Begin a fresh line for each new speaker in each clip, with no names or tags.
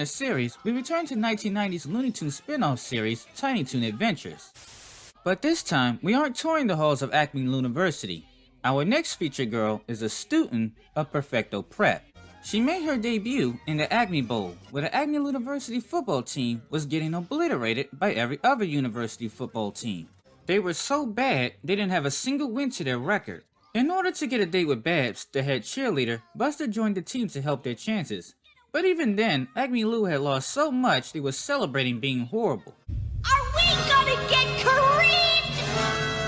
the series, we return to 1990's Looney Tunes spin-off series, Tiny Toon Adventures. But this time, we aren't touring the halls of Acme University. Our next featured girl is a student of Perfecto Prep. She made her debut in the Acme Bowl, where the Acme University football team was getting obliterated by every other university football team. They were so bad, they didn't have a single win to their record. In order to get a date with Babs, the head cheerleader, Buster joined the team to help their chances. But even then, Acme Lou had lost so much they were celebrating being horrible.
Are we gonna get careened?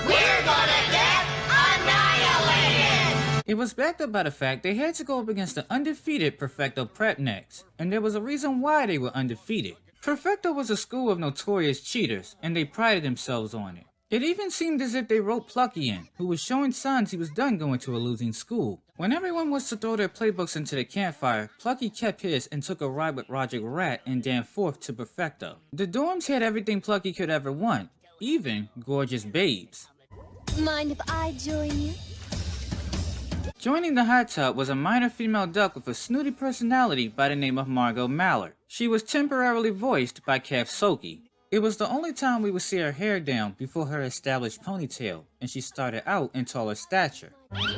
We're gonna get annihilated!
It was backed up by the fact they had to go up against the undefeated Perfecto Prep next, and there was a reason why they were undefeated. Perfecto was a school of notorious cheaters, and they prided themselves on it. It even seemed as if they wrote Plucky in, who was showing signs he was done going to a losing school. When everyone was to throw their playbooks into the campfire, Plucky kept his and took a ride with Roger Rat and Dan Forth to Perfecto. The dorms had everything Plucky could ever want, even gorgeous babes.
Mind if I join you?
Joining the hot tub was a minor female duck with a snooty personality by the name of Margot Mallor. She was temporarily voiced by Kath Soki. It was the only time we would see her hair down before her established ponytail, and she started out in taller stature.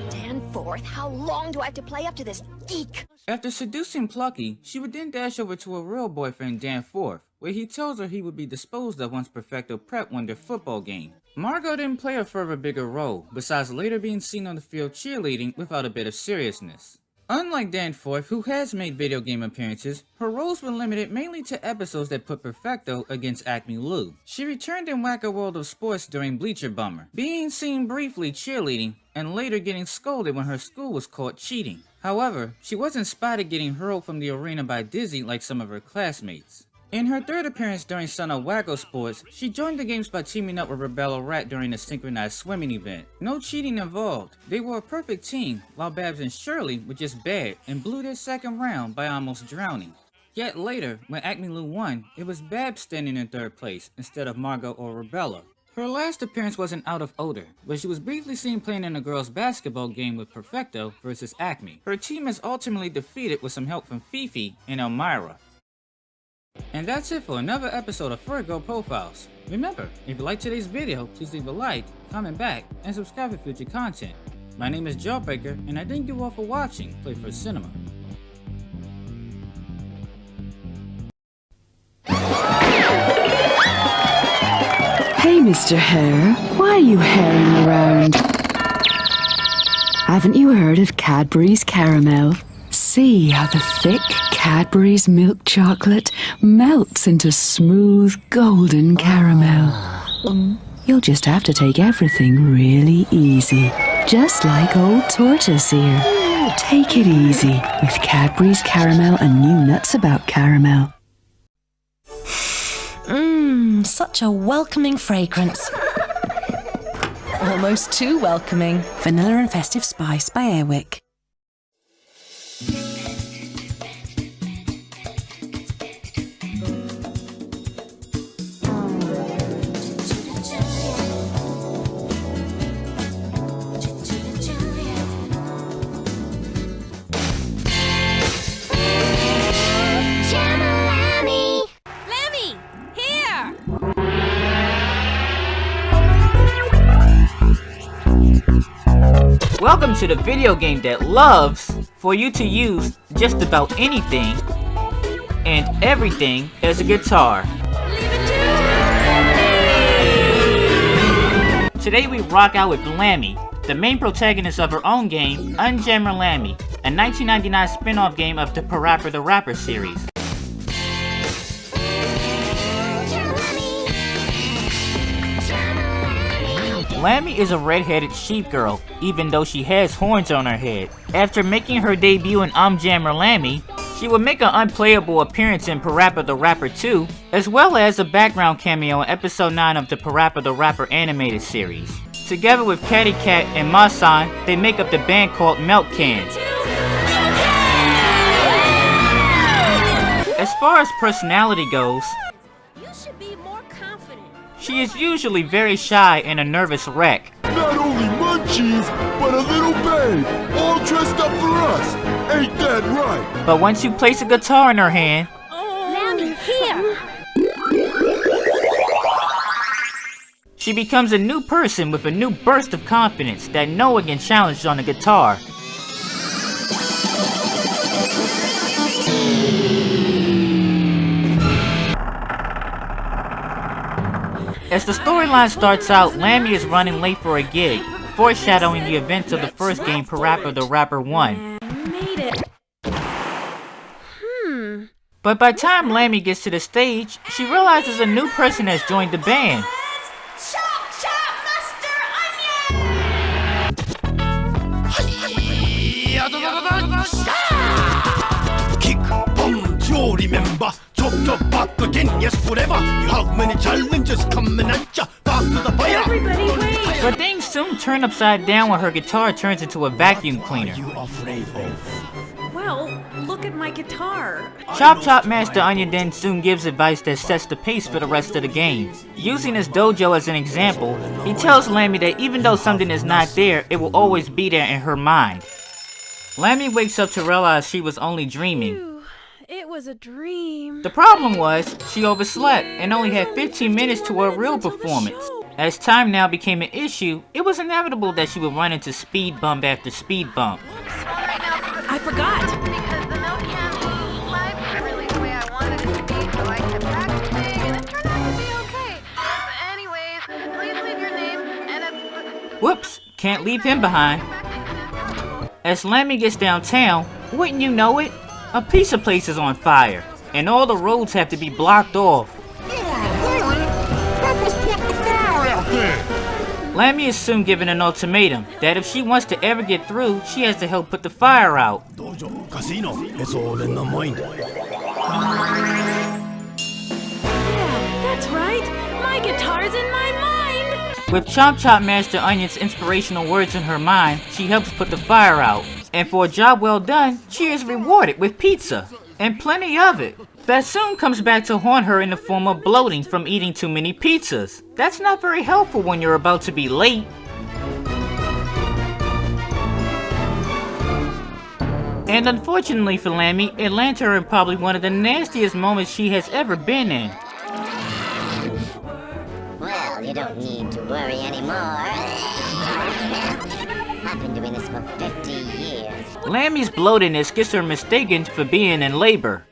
Dan Forth, how long do I have to play up to this geek?
After seducing Plucky, she would then dash over to her real boyfriend Dan Forth, where he tells her he would be disposed of once Perfecto Prep won their football game. Margot didn't play a further bigger role, besides later being seen on the field cheerleading without a bit of seriousness. Unlike Dan Forth, who has made video game appearances, her roles were limited mainly to episodes that put Perfecto against Acme Lou. She returned in Wacko World of Sports during Bleacher Bummer, being seen briefly cheerleading, and later getting scolded when her school was caught cheating. However, she wasn't spotted getting hurled from the arena by Dizzy like some of her classmates. In her third appearance during Son of Wacko Sports, she joined the games by teaming up with Rebella Rat during a synchronized swimming event. No cheating involved. They were a perfect team, while Babs and Shirley were just bad and blew their second round by almost drowning. Yet later, when Acme Lou won, it was Babs standing in third place instead of Margot or Rebella. Her last appearance wasn't out of odor, but she was briefly seen playing in a girls' basketball game with Perfecto versus Acme. Her team is ultimately defeated with some help from Fifi and Elmira. And that's it for another episode of Furry Girl Profiles. Remember, if you liked today's video, please leave a like, comment back, and subscribe for future content. My name is Jawbreaker, and I thank you all for watching Playfur Cinema.
Hey, Mr. Hare, why are you haring around? Haven't you heard of Cadbury's Caramel? See how the thick Cadbury's milk chocolate melts into smooth golden caramel. You'll just have to take everything really easy, just like old Tortoise here. Take it easy with Cadbury's Caramel and new nuts about caramel.
Such a welcoming fragrance. Almost too welcoming. Vanilla and Festive Spice by Airwick.
Welcome to the video game that loves for you to use just about anything and everything as a guitar. Today we rock out with Lammy, the main protagonist of her own game, Unjammer Lammy, a 1999 spin-off game of the Parappa the Rapper series. Lammy is a red-headed sheep girl, even though she has horns on her head. After making her debut in Unjammer Lammy, she would make an unplayable appearance in Parappa the Rapper 2, as well as a background cameo in episode 9 of the Parappa the Rapper animated series. Together with Catty Cat and Masan, they make up the band called Milk Can. As far as personality goes, she is usually very shy and a nervous wreck.
Not only munchies, but a little babe, all dressed up for us. Ain't that right?
But once you place a guitar in her hand, She becomes a new person with a new burst of confidence that no one can challenge on a guitar. As the storyline starts out, Lammy is running late for a gig, foreshadowing the events of the first game Parappa the Rapper won.
Made it.
But by the time Lammy gets to the stage, she realizes a new person has joined the band.
Chop, chop, Master Onion!
Kick, boom, you remember. Chop, chop, back again, yes, forever. You have many challenges coming at ya. Fast to the fire.
Everybody wait!
But things soon turn upside down when her guitar turns into a vacuum cleaner.
You afraid of?
Well, look at my guitar.
Chop Chop Master Onion then soon gives advice that sets the pace for the rest of the game. Using his dojo as an example, he tells Lammy that even though something is not there, it will always be there in her mind. Lammy wakes up to realize she was only dreaming.
Phew, it was a dream.
The problem was, she overslept and only had 15 minutes to her real performance. As time now became an issue, it was inevitable that she would run into speed bump after speed bump.
I forgot.
Because the milk can live really the way I wanted it to be, so I kept practicing, and it turned out to be okay. But anyways, please leave your name and
Whoops, can't leave him behind. As Lammy gets downtown, wouldn't you know it, a pizza place is on fire, and all the roads have to be blocked off. Lammy is soon given an ultimatum that if she wants to ever get through, she has to help put the fire out.
Dojo, casino, it's all in the mind.
Yeah, that's right. My guitar's in my mind.
With Chop Chop Master Onion's inspirational words in her mind, she helps put the fire out. And for a job well done, she is rewarded with pizza. And plenty of it. That soon comes back to haunt her in the form of bloating from eating too many pizzas. That's not very helpful when you're about to be late. And unfortunately for Lammy, it lands her in probably one of the nastiest moments she has ever been in.
Well, you don't need to worry anymore. I've been doing this for 50 years.
Lammy's bloatedness gets her mistaken for being in labor.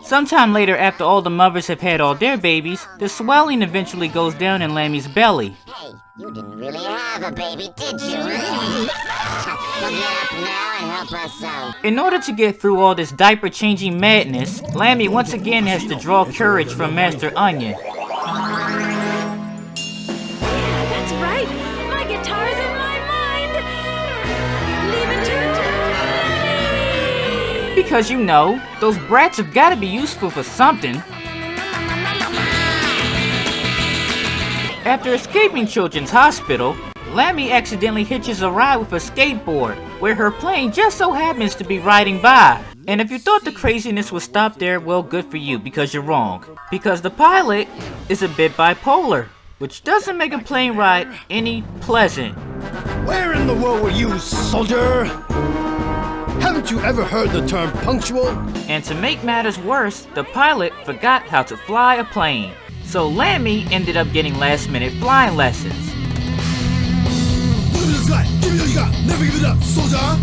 Sometime later, after all the mothers have had all their babies, the swelling eventually goes down in Lammy's belly.
Hey, you didn't really have a baby, did you? Well, get up now and help us out.
In order to get through all this diaper-changing madness, Lammy once again has to draw courage from Master Onion.
Yeah, that's right. My guitar's in my mind. Leave it to me.
Because you know, those brats have got to be useful for something. After escaping Children's Hospital, Lammy accidentally hitches a ride with a skateboard, where her plane just so happens to be riding by. And if you thought the craziness would stop there, well, good for you, because you're wrong. Because the pilot is a bit bipolar, which doesn't make a plane ride any pleasant.
Where in the world were you, soldier? Haven't you ever heard the term punctual?
And to make matters worse, the pilot forgot how to fly a plane. So Lammy ended up getting last-minute flying lessons.
Give me this guy! Give me this guy! Never give it up, soldier!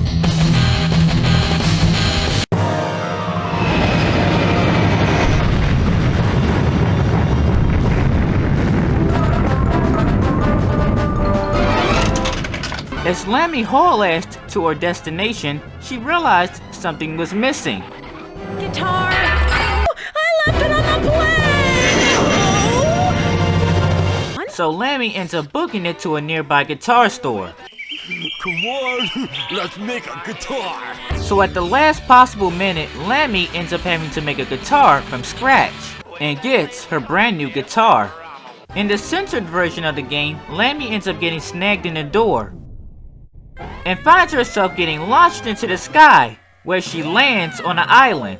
As Lammy haul-assed to her destination, she realized something was missing.
Guitar. Oh, I left it on the plane.
So Lammy ends up booking it to a nearby guitar store.
Come on, let's make a guitar!
So at the last possible minute, Lammy ends up having to make a guitar from scratch, and gets her brand new guitar. In the censored version of the game, Lammy ends up getting snagged in the door, and finds herself getting launched into the sky, where she lands on an island.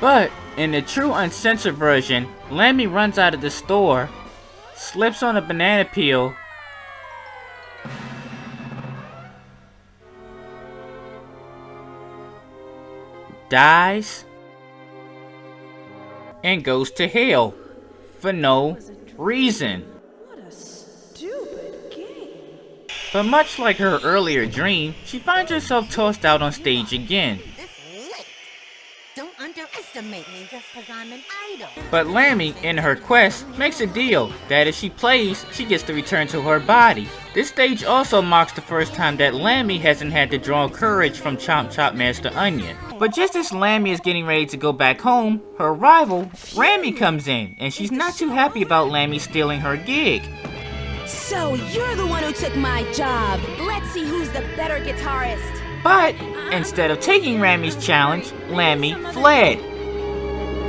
But in the true uncensored version, Lammy runs out of the store, slips on a banana peel, dies, and goes to hell for no reason.
What a stupid game.
But much like her earlier dream, she finds herself tossed out on stage again.
Don't underestimate me just because I'm an idol.
But Lammy, in her quest, makes a deal that if she plays, she gets to return to her body. This stage also marks the first time that Lammy hasn't had to draw courage from Chomp Chop Master Onion. But just as Lammy is getting ready to go back home, her rival, Rammy, comes in, and she's not too happy about Lammy stealing her gig.
So you're the one who took my job. Let's see who's the better guitarist.
But instead of taking Rammy's challenge, Lammy fled.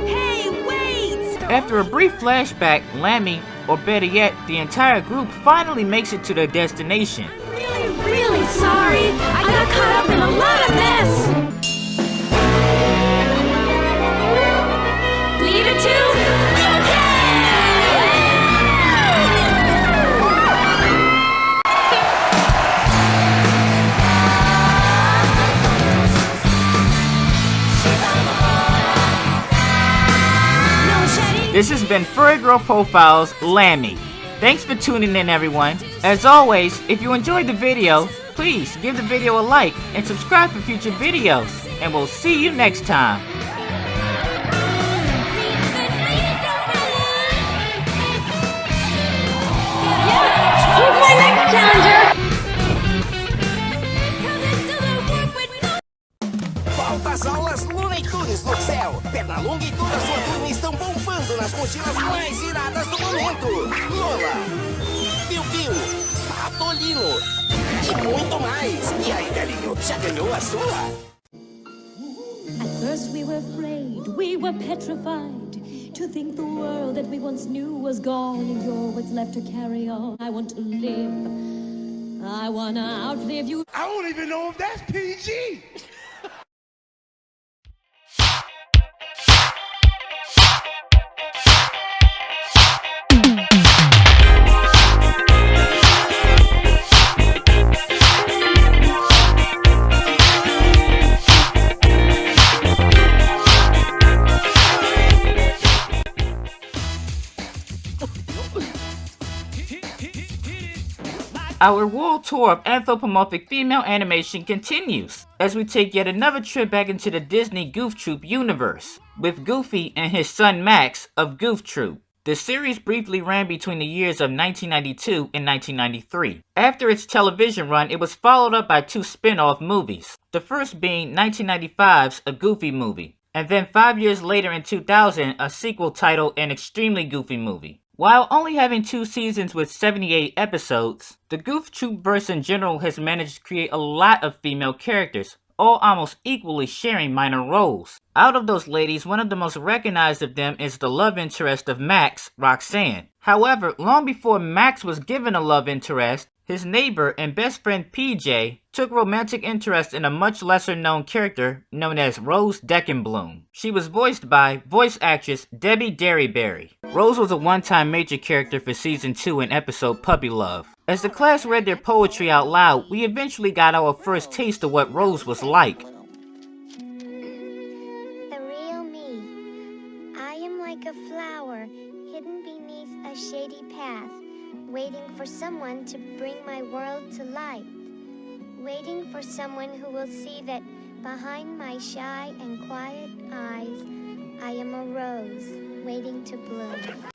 Hey, wait!
After a brief flashback, Lammy, or better yet, the entire group finally makes it to their destination.
Really sorry. I got caught up in a lot of mess. Leave it to
This has been Furry Girl Profile's Lammy. Thanks for tuning in, everyone. As always, if you enjoyed the video, please give the video a like and subscribe for future videos. And we'll see you next time.
Who's my next challenger?
Faltas aulas Looney Tunes no céu. Pernalonga e toda sua turma estão bombando nas mochilas mais iradas do momento. Lola, Piu Piu, Patolino e muito mais. E aí, Belinho, já ganhou a sua?
At first we were afraid, we were petrified to think the world that we once knew was gone and you're what's left to carry on. I want to live. I wanna outlive you.
I don't even know if that's PG.
Our world tour of anthropomorphic female animation continues, as we take yet another trip back into the Disney Goof Troop universe, with Goofy and his son Max of Goof Troop. The series briefly ran between the years of 1992 and 1993. After its television run, it was followed up by two spin-off movies, the first being 1995's A Goofy Movie, and then 5 years later in 2000, a sequel titled An Extremely Goofy Movie. While only having 2 seasons with 78 episodes, the Goof Troop verse in general has managed to create a lot of female characters, all almost equally sharing minor roles. Out of those ladies, one of the most recognized of them is the love interest of Max, Roxanne. However, long before Max was given a love interest, his neighbor and best friend PJ took romantic interest in a much lesser known character known as Rose Deckin Bloom. She was voiced by voice actress Debbie Derryberry. Rose was a one-time major character for season 2 in episode Puppy Love. As the class read their poetry out loud, we eventually got our first taste of what Rose was like.
The real me. I am like a flower hidden beneath a shady path, waiting for someone to bring my world to light. Waiting for someone who will see that behind my shy and quiet eyes, I am a rose waiting to bloom.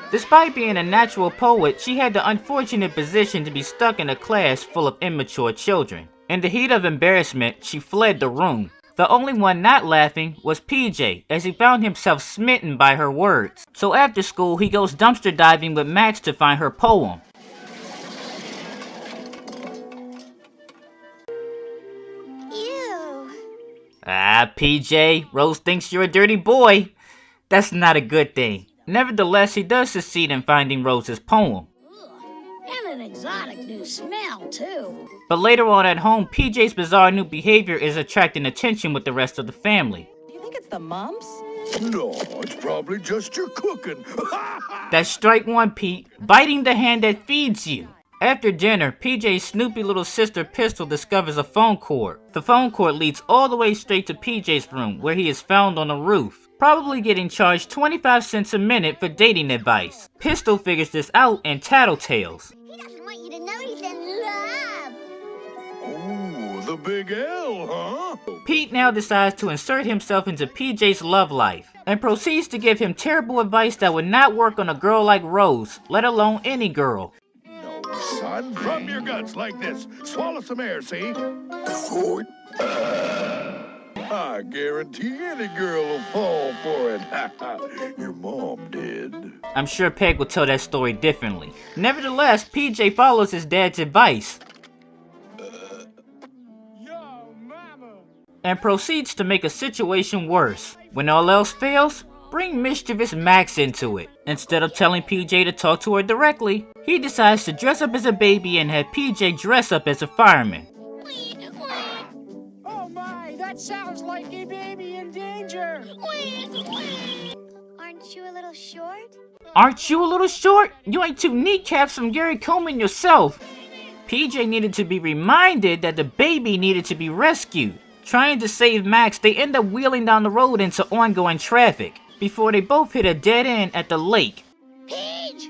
Despite being a natural poet, she had the unfortunate position to be stuck in a class full of immature children. In the heat of embarrassment, she fled the room. The only one not laughing was PJ, as he found himself smitten by her words. So after school, he goes dumpster diving with Max to find her poem. Ah, PJ, Rose thinks you're a dirty boy. That's not a good thing. Nevertheless, he does succeed in finding Rose's poem.
And an exotic new smell, too.
But later on at home, PJ's bizarre new behavior is attracting attention with the rest of the family.
Do you think it's the mumps?
No, it's probably just your cooking.
That's strike one, Pete. Biting the hand that feeds you. After dinner, PJ's snoopy little sister Pistol discovers a phone cord. The phone cord leads all the way straight to PJ's room, where he is found on the roof. probably getting charged 25 cents a minute for dating advice. Pistol figures this out and tattletales.
He doesn't want you to know he's in love.
Ooh, the big L, huh?
Pete now decides to insert himself into PJ's love life and proceeds to give him terrible advice that would not work on a girl like Rose, let alone any girl.
No, son, from your guts like this. Swallow some air, see? I guarantee any girl will fall for it. Your mom did.
I'm sure Peg will tell that story differently. Nevertheless, PJ follows his dad's advice and proceeds to make a situation worse. When all else fails, bring mischievous Max into it. Instead of telling PJ to talk to her directly, he decides to dress up as a baby and have PJ dress up as a fireman.
Oh my, that sounds like a baby in danger.
Aren't you a little short?
Aren't you a little short? You ain't two kneecaps from Gary Coleman yourself. PJ needed to be reminded that the baby needed to be rescued. Trying to save Max, they end up wheeling down the road into ongoing traffic before they both hit a dead end at the lake.
Peach!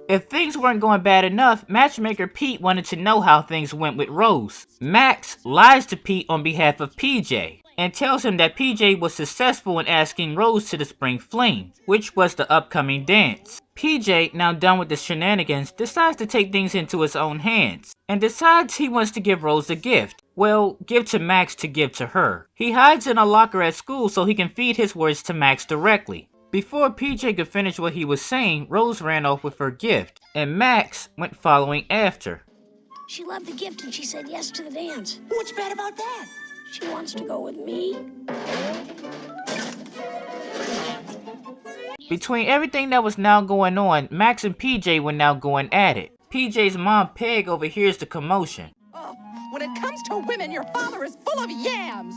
If things weren't going bad enough, matchmaker Pete wanted to know how things went with Rose. Max lies to Pete on behalf of PJ and tells him that PJ was successful in asking Rose to the Spring Fling, which was the upcoming dance. PJ, now done with the shenanigans, decides to take things into his own hands and decides he wants to give Rose a gift. Well, give to Max to give to her. He hides in a locker at school so he can feed his words to Max directly. Before PJ could finish what he was saying, Rose ran off with her gift, and Max went following after.
She loved the gift and she said yes to the dance.
What's bad about that?
She wants to go with me.
Between everything that was now going on, Max and PJ were now going at it. PJ's mom, Peg, overhears the commotion.
Oh, when it comes to women, your father is full of yams.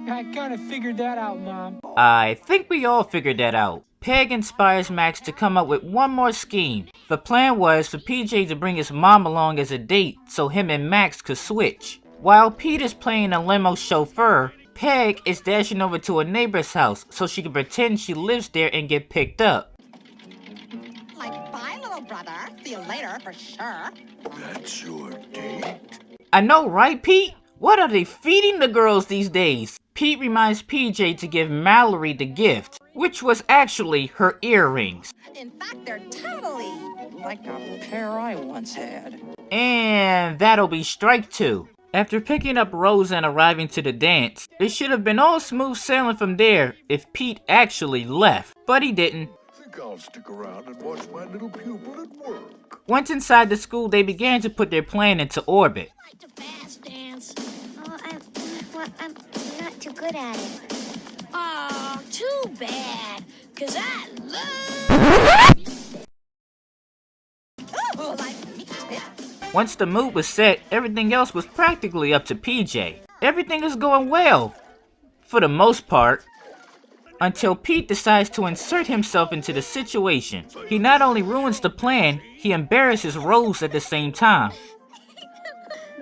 I kind of figured that out, Mom.
I think we all figured that out. Peg inspires Max to come up with one more scheme. The plan was for PJ to bring his mom along as a date so him and Max could switch. While Pete is playing a limo chauffeur, Peg is dashing over to a neighbor's house so she can pretend she lives there and get picked up.
Like, bye, little brother. See you later, for sure.
That's your date?
I know, right, Pete? What are they feeding the girls these days? Pete reminds PJ to give Mallory the gift, which was actually her earrings.
In fact, they're totally
like a pair I once had.
And that'll be strike two. After picking up Rose and arriving to the dance, it should have been all smooth sailing from there if Pete actually left, but he didn't.
I think I'll stick around and watch my little pupil at work.
Once inside the school, they began to put their plan into orbit.
Like the fast dance.
Oh, I'm not too good at it.
Oh, too bad. 'Cause I love...
oh, like me.
Once the mood was set, everything else was practically up to PJ. Everything is going well, for the most part, until Pete decides to insert himself into the situation. He not only ruins the plan, he embarrasses Rose at the same time.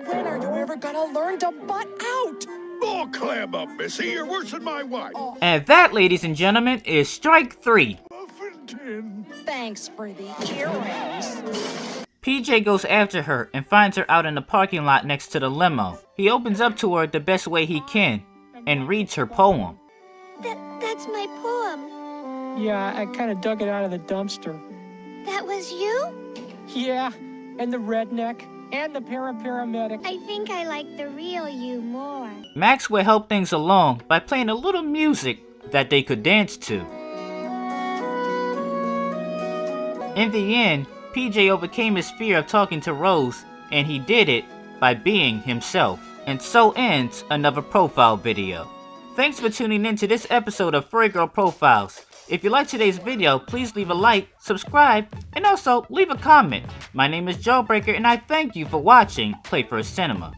When are you ever gonna learn to butt out?
Oh, clam up, Missy. You're worse than my wife.
And that, ladies and gentlemen, is strike three.
Muffin tin.
Thanks for the earrings.
PJ goes after her and finds her out in the parking lot next to the limo. He opens up to her the best way he can and reads her poem.
That's my poem.
Yeah, I kind of dug it out of the dumpster.
That was you?
Yeah, and the redneck, and the paramedic.
I think I like the real you more.
Max would help things along by playing a little music that they could dance to. In the end, PJ overcame his fear of talking to Rose, and he did it by being himself. And so ends another profile video. Thanks for tuning in to this episode of Furry Girl Profiles. If you liked today's video, please leave a like, subscribe, and also leave a comment. My name is Jawbreaker, and I thank you for watching Playfur Cinema.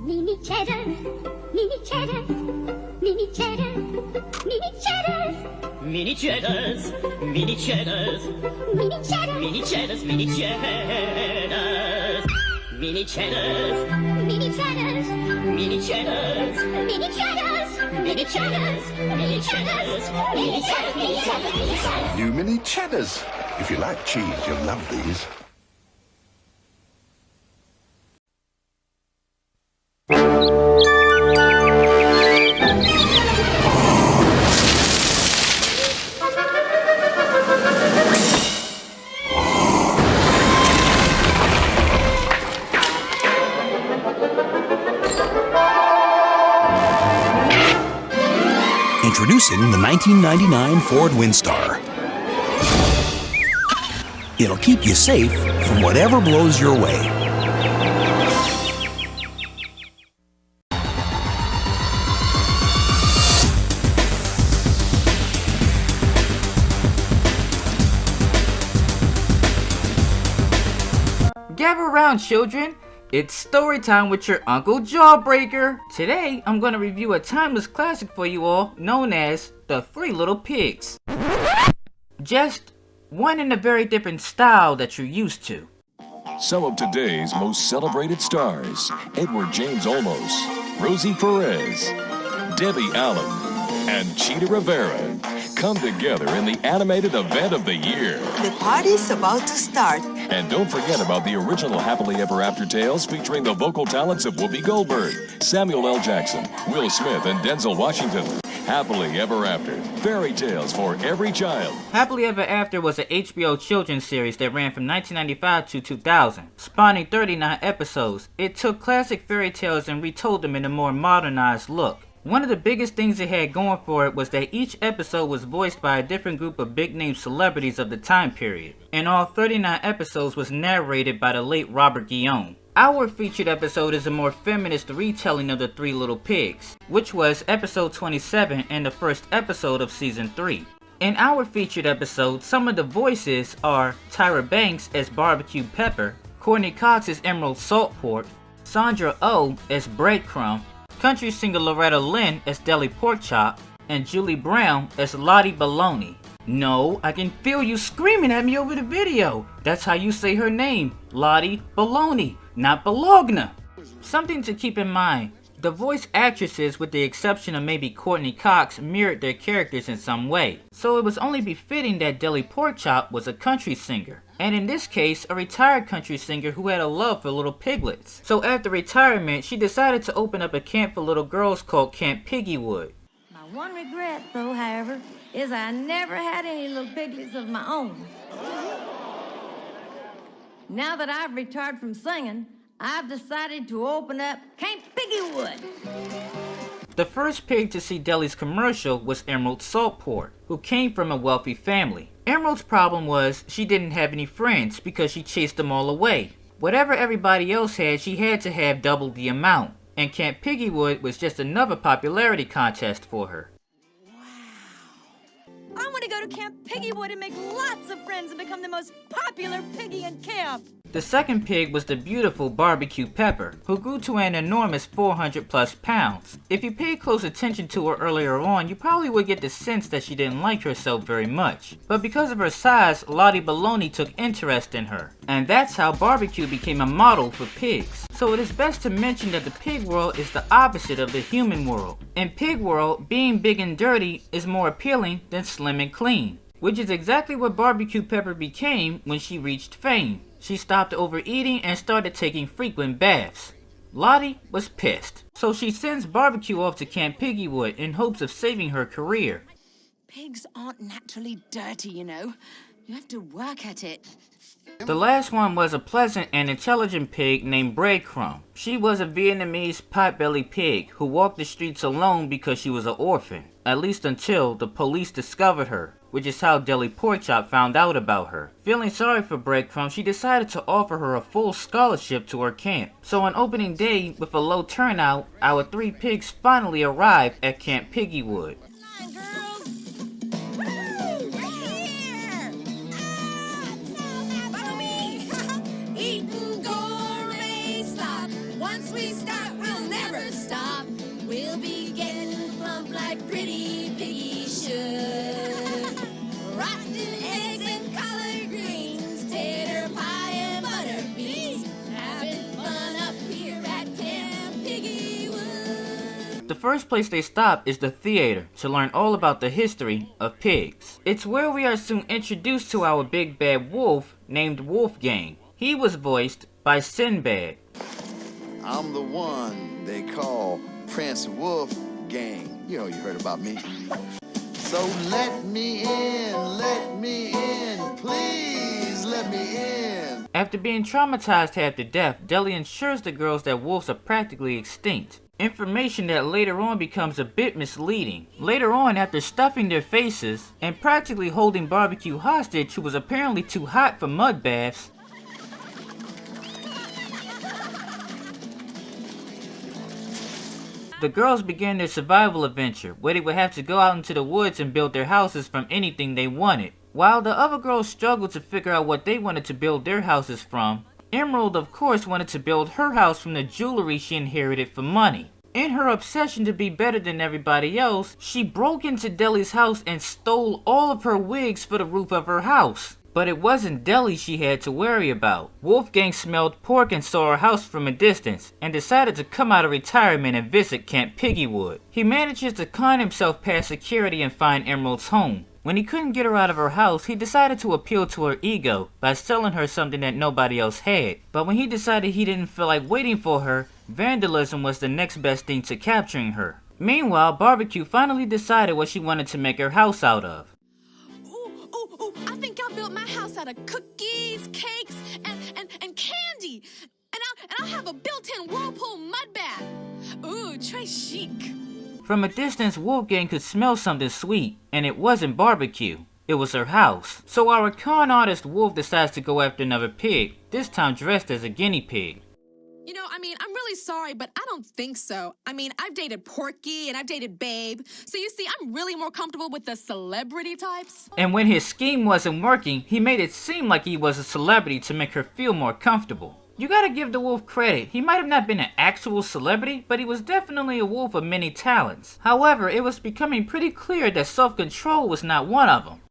Mini cheddars, mini cheddars, mini cheddars, mini cheddars.
Mini
cheddars, mini cheddars,
Mini cheddar.
mini cheddars, mini cheddars, mini cheddars,
Mini cheddars.
mini cheddars,
Mini cheddars. Mini cheddars. Mini cheddars. Mini cheddars. Mini cheddars. Mini cheddars.
New mini cheddars. If you like cheese, you'll love these.
Introducing the 1999 Ford Windstar. It'll keep you safe from whatever blows your way.
Gather around, children. It's story time with your Uncle Jawbreaker. Today, I'm going to review a timeless classic for you all, known as The Three Little Pigs. Just one in a very different style that you're used to.
Some of today's most celebrated stars: Edward James Olmos, Rosie Perez, Debbie Allen, and Cheetah Rivera come together in the animated event of the year.
The party's about to start.
And don't forget about the original Happily Ever After tales featuring the vocal talents of Whoopi Goldberg, Samuel L. Jackson, Will Smith, and Denzel Washington. Happily Ever After. Fairy tales for every child.
Happily Ever After was an HBO children's series that ran from 1995 to 2000, spawning 39 episodes. It took classic fairy tales and retold them in a more modernized look. One of the biggest things it had going for it was that each episode was voiced by a different group of big-name celebrities of the time period, and all 39 episodes was narrated by the late Robert Guillaume. Our featured episode is a more feminist retelling of The Three Little Pigs, which was episode 27 and the first episode of season 3. In our featured episode, some of the voices are Tyra Banks as Barbecue Pepper, Courtney Cox as Emerald Saltport, Sandra Oh as Breadcrumb, country singer Loretta Lynn as Deli Pork Chop, and Julie Brown as Lottie Baloney. No, I can feel you screaming at me over the video. That's how you say her name, Lottie Baloney, not Bologna. Something to keep in mind, the voice actresses, with the exception of maybe Courtney Cox, mirrored their characters in some way. So it was only befitting that Deli Pork Chop was a country singer. And in this case, a retired country singer who had a love for little piglets. So after retirement, she decided to open up a camp for little girls called Camp Piggywood.
My one regret, though, however, is I never had any little piglets of my own. Now that I've retired from singing, I've decided to open up Camp Piggywood.
The first pig to see Deli's commercial was Emerald Saltport, who came from a wealthy family. Emerald's problem was she didn't have any friends because she chased them all away. Whatever everybody else had, she had to have double the amount. And Camp Piggywood was just another popularity contest for her.
I want to go to Camp Piggywood and make lots of friends and become the most popular piggy in camp.
The second pig was the beautiful Barbecue Pepper, who grew to an enormous 400 plus pounds. If you paid close attention to her earlier on, you probably would get the sense that she didn't like herself very much. But because of her size, Lottie Baloney took interest in her. And that's how Barbecue became a model for pigs. So it is best to mention that the pig world is the opposite of the human world. In pig world, being big and dirty is more appealing than slim and clean, which is exactly what Barbecue Pepper became when she reached fame. She stopped overeating and started taking frequent baths. Lottie was pissed, so she sends Barbecue off to Camp Piggywood in hopes of saving her career.
Pigs aren't naturally dirty, you know. You have to work at it.
The last one was a pleasant and intelligent pig named Breadcrumb. She was a Vietnamese pot-bellied pig who walked the streets alone because she was an orphan, at least until the police discovered her, which is how Deli Pork Chop found out about her. Feeling sorry for Breadcrumb, she decided to offer her a full scholarship to her camp. So on opening day, with a low turnout, our 3 pigs finally arrived at Camp Piggywood.
Eating gourmet slop. Once we start, we'll never stop. We'll be getting plump like pretty piggy should.
first place they stop is the theater to learn all about the history of pigs. It's where we are soon introduced to our big bad wolf named Wolfgang. He was voiced by Sinbad.
I'm the one they call Prince Wolfgang. You know, you heard about me. So let me in, please let me in.
After being traumatized half to death, Deli ensures the girls that wolves are practically extinct. Information that later on becomes a bit misleading. Later on, after stuffing their faces and practically holding Barbecue hostage, who was apparently too hot for mud baths, the girls began their survival adventure, where they would have to go out into the woods and build their houses from anything they wanted. While the other girls struggled to figure out what they wanted to build their houses from, Emerald of course wanted to build her house from the jewelry she inherited for money. In her obsession to be better than everybody else, she broke into Deli's house and stole all of her wigs for the roof of her house. But it wasn't Deli she had to worry about. Wolfgang smelled pork and saw her house from a distance, and decided to come out of retirement and visit Camp Piggywood. He manages to con himself past security and find Emerald's home. When he couldn't get her out of her house, he decided to appeal to her ego by selling her something that nobody else had. But when he decided he didn't feel like waiting for her, vandalism was the next best thing to capturing her. Meanwhile, Barbecue finally decided what she wanted to make her house out of.
I think I'll build my house out of cookies, cakes, and candy. And I'll have a built-in whirlpool mud bath. Ooh, très chic.
From a distance, Wolfgang could smell something sweet, and it wasn't Barbecue. It was her house. So our con artist Wolf decides to go after another pig, this time dressed as a guinea pig.
You know, I'm really sorry, but I don't think so. I've dated Porky and I've dated Babe. So you see, I'm really more comfortable with the celebrity types.
And when his scheme wasn't working, he made it seem like he was a celebrity to make her feel more comfortable. You gotta give the wolf credit. He might have not been an actual celebrity, but he was definitely a wolf of many talents. However, it was becoming pretty clear that self-control was not one of them.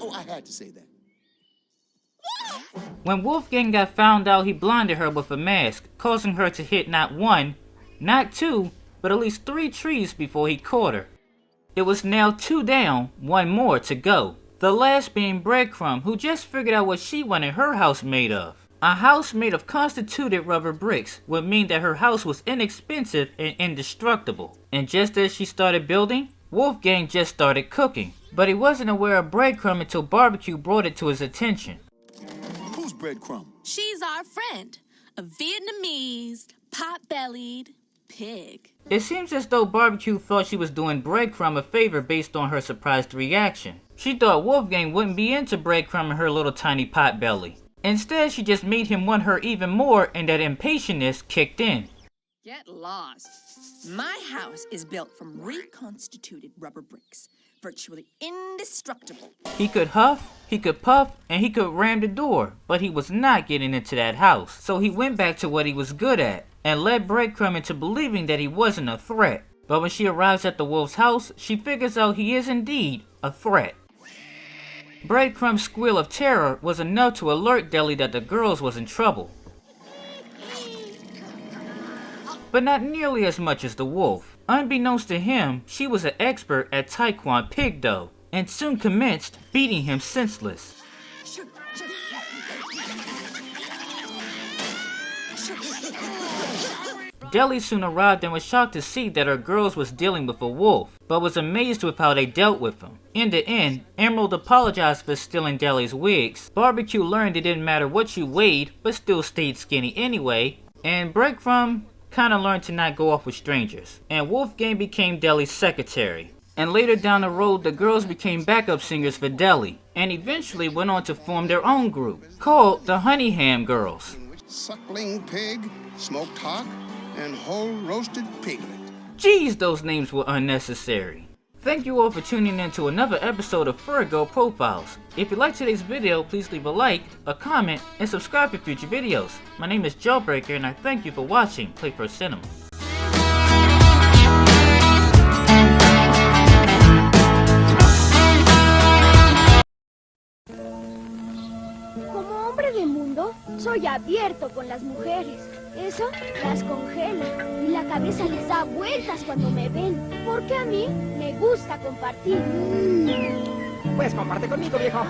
Oh, I had to say that.
When Wolfgang got found out, he blinded her with a mask, causing her to hit not one, not two, but at least 3 trees before he caught her. It was now 2 down, 1 more to go. The last being Breadcrumb, who just figured out what she wanted her house made of. A house made of constituted rubber bricks would mean that her house was inexpensive and indestructible. And just as she started building, Wolfgang just started cooking. But he wasn't aware of Breadcrumb until Barbecue brought it to his attention.
Who's Breadcrumb?
She's our friend, a Vietnamese, pot-bellied pig.
It seems as though Barbecue thought she was doing Breadcrumb a favor based on her surprised reaction. She thought Wolfgang wouldn't be into Breadcrumb and her little tiny pot belly. Instead, she just made him want her even more, and that impatientness kicked in.
Get lost. My house is built from reconstituted rubber bricks, virtually indestructible.
He could huff, he could puff, and he could ram the door, but he was not getting into that house. So he went back to what he was good at, and led Breadcrumb into believing that he wasn't a threat. But when she arrives at the wolf's house, she figures out he is indeed a threat. Breadcrumb's squeal of terror was enough to alert Deli that the girls was in trouble. But not nearly as much as the wolf. Unbeknownst to him, she was an expert at Taekwondo pig dough, and soon commenced beating him senseless. Deli soon arrived and was shocked to see that her girls was dealing with a wolf, but was amazed with how they dealt with him. In the end, Emerald apologized for stealing Deli's wigs. Barbecue learned it didn't matter what you weighed, but still stayed skinny anyway, and Breadcrumb kinda learned to not go off with strangers. And Wolfgang became Deli's secretary. And later down the road, the girls became backup singers for Deli, and eventually went on to form their own group, called the Honey Ham Girls.
Suckling pig, smoked hog, and whole roasted piglet.
Geez, those names were unnecessary. Thank you all for tuning in to another episode of Furry Girl Profiles. If you liked today's video, please leave a like, a comment, and subscribe for future videos. My name is Jailbreaker, and I thank you for watching Playfur Cinema.
Como hombre de mundo, soy abierto con las mujeres. Eso las congela y la cabeza les da vueltas cuando me ven. Porque a mí me gusta compartir.
Pues comparte conmigo, viejo.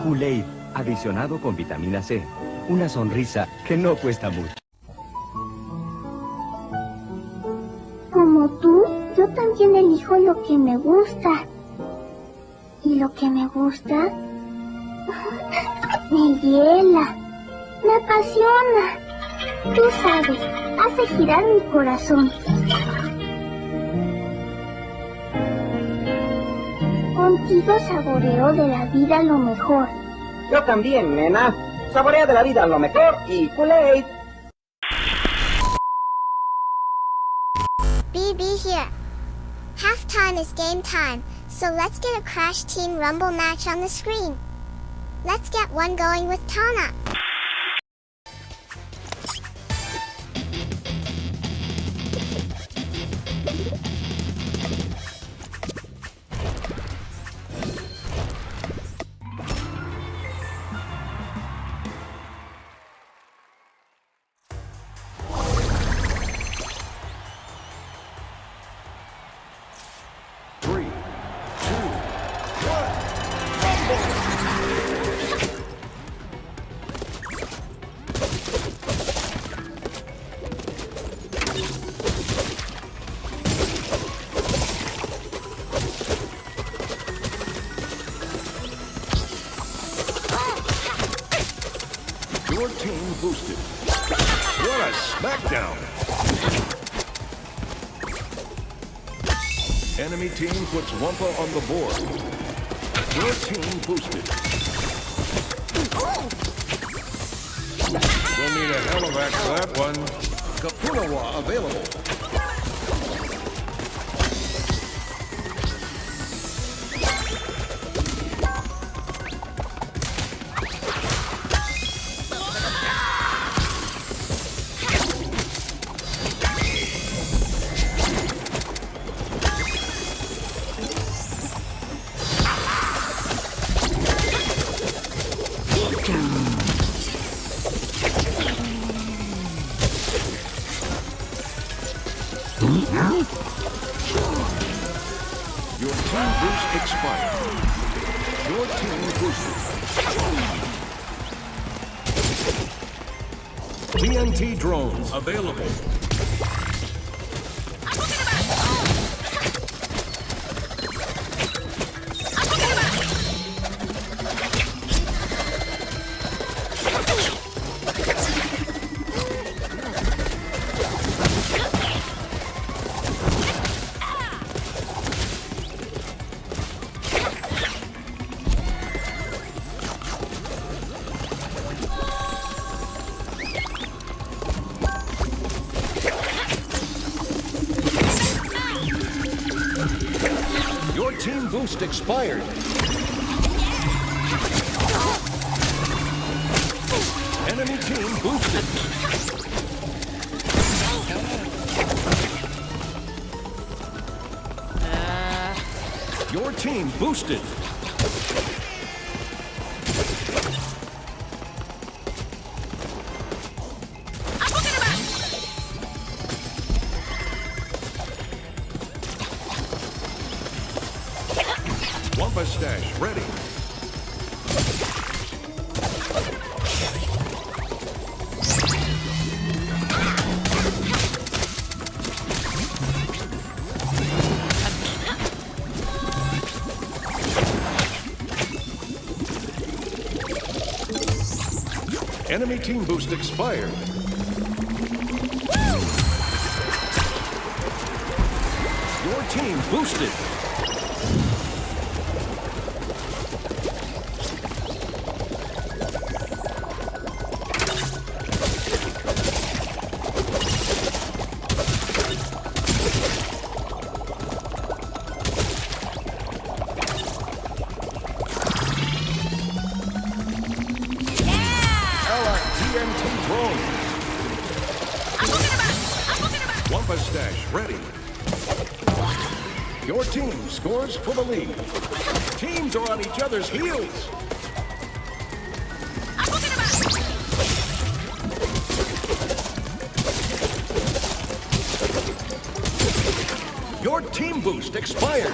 Kool-Aid, adicionado con vitamina C. Una sonrisa que no cuesta mucho.
Como tú, yo también elijo lo que me gusta. Y lo que me gusta me hiela, me apasiona. Tú sabes, hace girar mi corazón. Contigo saboreo de la vida lo mejor.
Yo también, nena. Saborea de la vida lo mejor y Kool-Aid.
BB here. Halftime is game time, so let's get a Crash Team Rumble match on the screen. Let's get one going with Tana.
Your team boosted. What a smackdown! Enemy team puts Wumpa on the board. Your team boosted. We'll need a helivac for that one. Kapunawa available. Your team boost expired. Your team boosted. TNT drones available. Your team boost expired. Enemy team boosted. Your team boosted. Wumpa stash ready. Enemy team boost expired. Your team boosted. Wumpa stash ready. Your team scores for the lead. Teams are on each other's heels. team boost expired.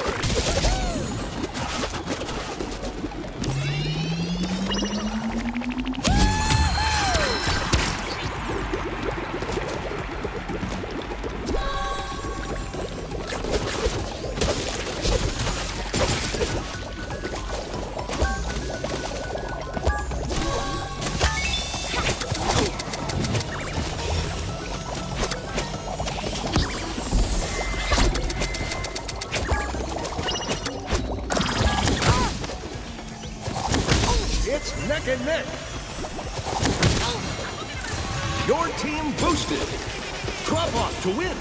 It's neck and neck. Your team boosted. Drop off to win.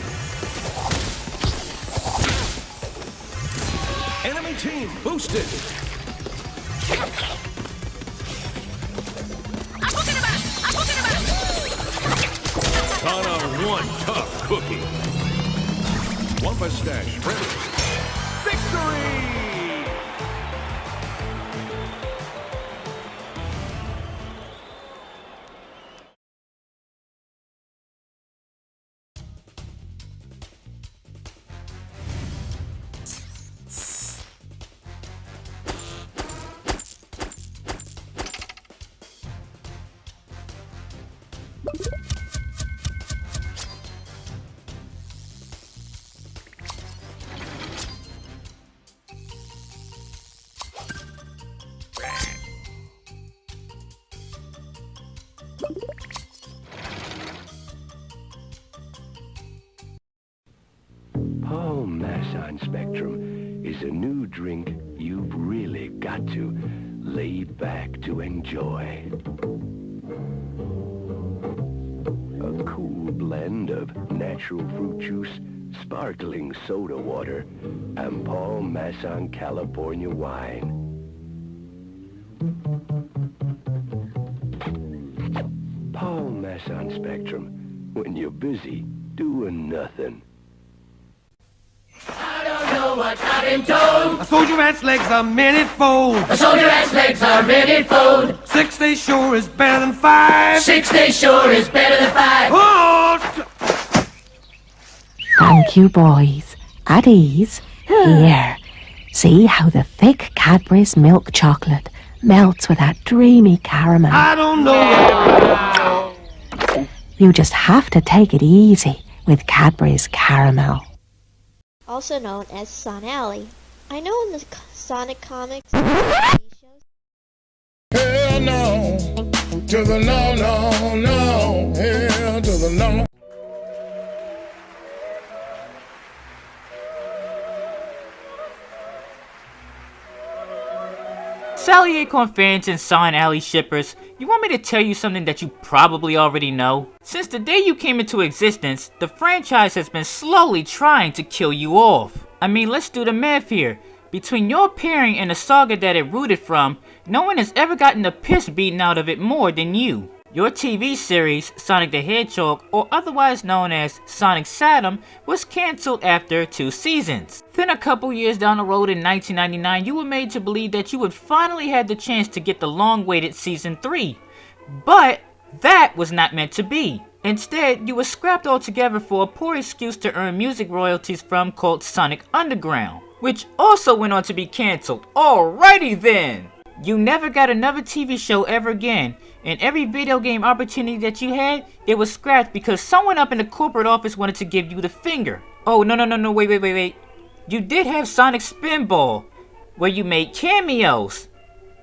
Enemy team boosted. Kana one tough cookie. Wampa Stash ready. Victory!
Paul Masson Spectrum is a new drink you've really got to lay back to enjoy. A cool blend of natural fruit juice, sparkling soda water, and Paul Masson California wine. Paul Masson Spectrum, when you're busy doing nothing.
I don't know what I've been told.
A soldier rat's legs are many-fold.
A soldier rat's legs are many-fold.
6 days sure is better than 5.
6 days sure is better than 5.
Oh!
Thank you, boys. At ease. Here. See how the thick Cadbury's milk chocolate melts with that dreamy caramel.
I don't know.
You just have to take it easy with Cadbury's caramel.
Also known as Son Alley. I know in the Sonic comics.
Hell no, to the no, no, no, hell to the no.
Sally Acorn fans and Son Alley shippers, you want me to tell you something that you probably already know? Since the day you came into existence, the franchise has been slowly trying to kill you off. I mean, let's do the math here. Between your pairing and the saga that it rooted from, no one has ever gotten the piss beaten out of it more than you. Your TV series, Sonic the Hedgehog, or otherwise known as Sonic Saturn, was cancelled after 2 seasons. Then a couple years down the road in 1999, you were made to believe that you would finally have the chance to get the long-awaited Season 3. But that was not meant to be. Instead, you were scrapped altogether for a poor excuse to earn music royalties from called Sonic Underground, which also went on to be cancelled. Alrighty then! You never got another TV show ever again, and every video game opportunity that you had, it was scrapped because someone up in the corporate office wanted to give you the finger. Oh, no, wait. You did have Sonic Spinball, where you made cameos,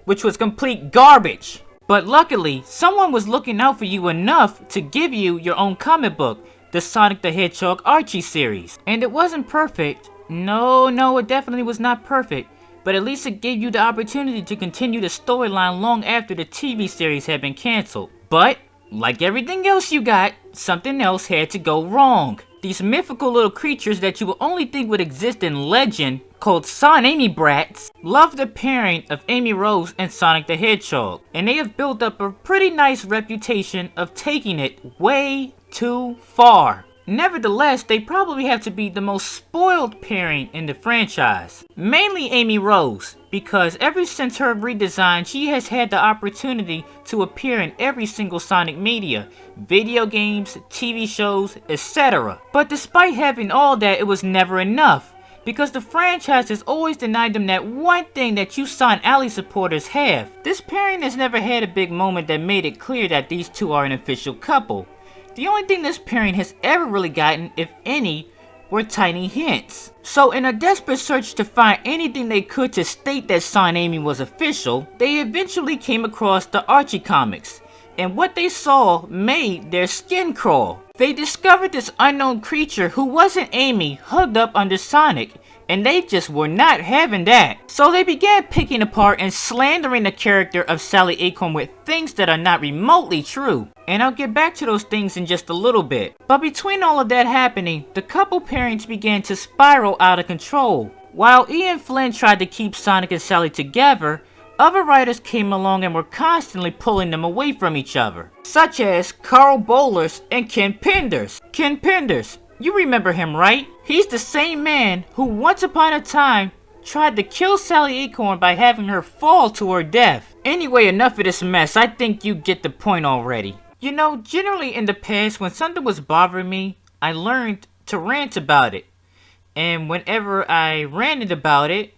which was complete garbage. But luckily, someone was looking out for you enough to give you your own comic book, the Sonic the Hedgehog Archie series. And it wasn't perfect. No, it definitely was not perfect. But at least it gave you the opportunity to continue the storyline long after the TV series had been cancelled. But, like everything else you got, something else had to go wrong. These mythical little creatures that you would only think would exist in legend, called Son Amy Brats, love the pairing of Amy Rose and Sonic the Hedgehog. And they have built up a pretty nice reputation of taking it way too far. Nevertheless, they probably have to be the most spoiled pairing in the franchise. Mainly Amy Rose, because ever since her redesign, she has had the opportunity to appear in every single Sonic media, video games, TV shows, etc. But despite having all that, it was never enough. because the franchise has always denied them that one thing that you Son Alley supporters have. This pairing has never had a big moment that made it clear that these two are an official couple. The only thing this pairing has ever really gotten, if any, were tiny hints. So in a desperate search to find anything they could to state that Son Amy was official, they eventually came across the Archie comics, and what they saw made their skin crawl. They discovered this unknown creature who wasn't Amy hugged up under Sonic, and they just were not having that. So they began picking apart and slandering the character of Sally Acorn with things that are not remotely true. And I'll get back to those things in just a little bit. But between all of that happening, the couple pairings began to spiral out of control. While Ian Flynn tried to keep Sonic and Sally together, other writers came along and were constantly pulling them away from each other, such as Carl Bollers and Ken Penders. Ken Penders, you remember him, right? He's the same man who once upon a time tried to kill Sally Acorn by having her fall to her death. Anyway, enough of this mess. I think you get the point already. You know, generally in the past, when something was bothering me, I learned to rant about it. And whenever I ranted about it,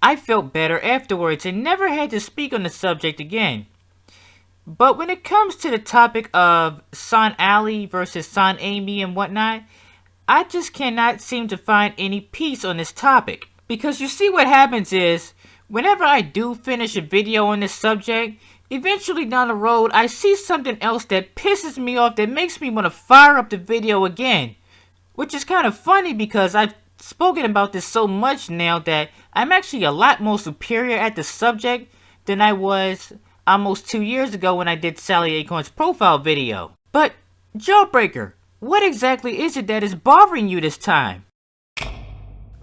I felt better afterwards and never had to speak on the subject again. But when it comes to the topic of Son Alley versus Son Amy and whatnot, I just cannot seem to find any peace on this topic. Because you see, what happens is, whenever I do finish a video on this subject, eventually down the road I see something else that pisses me off, that makes me want to fire up the video again. Which is kind of funny because I've spoken about this so much now that I'm actually a lot more superior at the subject than I was almost 2 years ago when I did Sally Acorn's profile video. But, Jawbreaker, what exactly is it that is bothering you this time?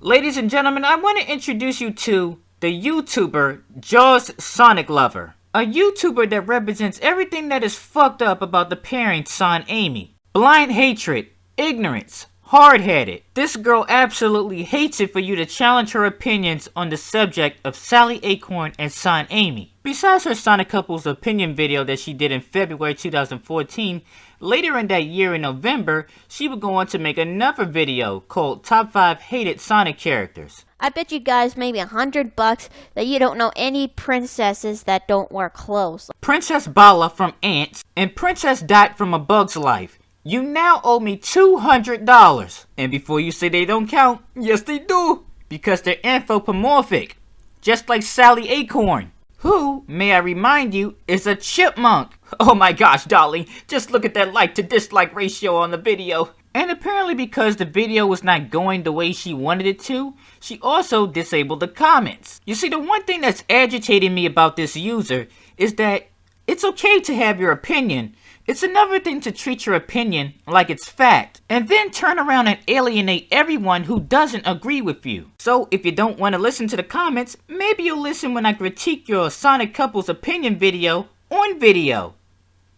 Ladies and gentlemen, I want to introduce you to the YouTuber Jaws Sonic Lover. A YouTuber that represents everything that is fucked up about the pairing Son Amy. Blind hatred, ignorance, hard-headed. This girl absolutely hates it for you to challenge her opinions on the subject of Sally Acorn and Son Amy. Besides her Sonic Couples opinion video that she did in February 2014, later in that year in November, she would go on to make another video called Top 5 Hated Sonic Characters.
I bet you guys maybe $100 that you don't know any princesses that don't wear clothes.
Princess Bala from Ants and Princess Dot from A Bug's Life. You now owe me $200. And before you say they don't count, yes they do. Because they're anthropomorphic. Just like Sally Acorn, who, may I remind you, is a chipmunk. Oh my gosh, darling, just look at that like to dislike ratio on the video. And apparently because the video was not going the way she wanted it to, she also disabled the comments. You see, the one thing that's agitating me about this user is that it's okay to have your opinion. It's another thing to treat your opinion like it's fact, and then turn around and alienate everyone who doesn't agree with you. So if you don't want to listen to the comments, maybe you'll listen when I critique your Sonic Couples opinion video on video.